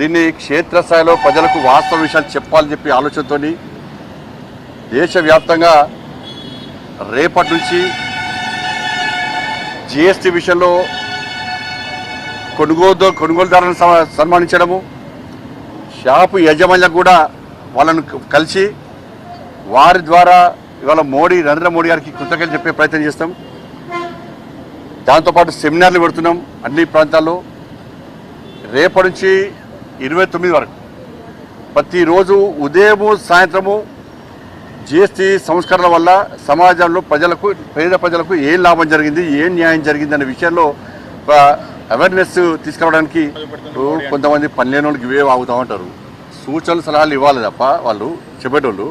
దీన్ని క్షేత్రస్థాయిలో ప్రజలకు వాస్తవ విషయాలు చెప్పాలని చెప్పి ఆలోచనతోని దేశవ్యాప్తంగా రేపటి నుంచి జిఎస్టీ విషయంలో కొనుగోలుదారులను సన్మానించడము, షాపు యజమానులకు కూడా వాళ్ళను కలిసి వారి ద్వారా ఇవాళ నరేంద్ర మోడీ గారికి కృతజ్ఞతలు చెప్పే ప్రయత్నం చేస్తాం. దాంతోపాటు సెమినార్లు పెడుతున్నాం అన్ని ప్రాంతాల్లో. రేపటి నుంచి 29 వరకు ప్రతిరోజు ఉదయము సాయంత్రము జిఎస్టీ సంస్కరణ వల్ల సమాజంలో పేద ప్రజలకు ఏం లాభం జరిగింది, ఏం న్యాయం జరిగింది అనే విషయంలో అవేర్నెస్ తీసుకురావడానికి కొంతమంది పనిలేని వాళ్ళకి ఇవే ఆగుతామంటారు. సూచనలు సలహాలు ఇవ్వాలి తప్ప వాళ్ళు చెప్పేటోళ్ళు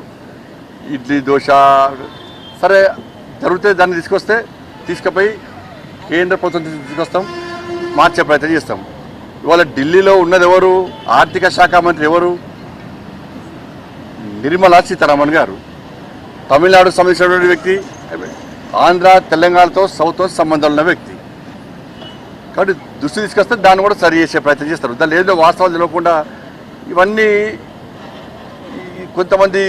ఇడ్లీ దోశ సరే జరిగితే దాన్ని తీసుకుపోయి కేంద్ర ప్రభుత్వం తీసుకొస్తాం, మార్చే ప్రయత్నం చేస్తాం. ఇవాళ ఢిల్లీలో ఉన్నది ఎవరు? ఆర్థిక శాఖ మంత్రి ఎవరు? నిర్మలా సీతారామన్ గారు. తమిళనాడుకు సంబంధించినటువంటి వ్యక్తి, ఆంధ్ర తెలంగాణతో సౌత్తో సంబంధాలు ఉన్న వ్యక్తి. కాబట్టి దృష్టి తీసుకొస్తే దాన్ని కూడా సరి చేసే ప్రయత్నం చేస్తారు. దాన్ని ఏదో వాస్తవాలు తెలియకుండా ఇవన్నీ కొంతమంది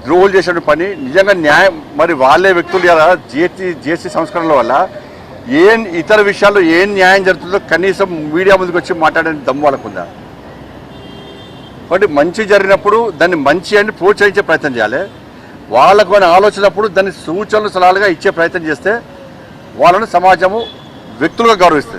ద్రోహులు చేసిన పని. నిజంగా న్యాయం మరి వాళ్ళే వ్యక్తులు కదా జిఎస్టీ సంస్కరణల వల్ల ఇతర విషయాల్లో ఏం న్యాయం జరుగుతుందో కనీసం మీడియా ముందుకు వచ్చి మాట్లాడే దమ్ము వాళ్ళకుందా? కాబట్టి మంచి జరిగినప్పుడు దాన్ని మంచి అని ప్రోత్సహించే ప్రయత్నం చేయాలి. వాళ్ళకు అని ఆలోచనప్పుడు దాన్ని సూచనలు సలహాలుగా ఇచ్చే ప్రయత్నం చేస్తే వాళ్ళను సమాజము వ్యక్తులుగా గౌరవిస్తుంది.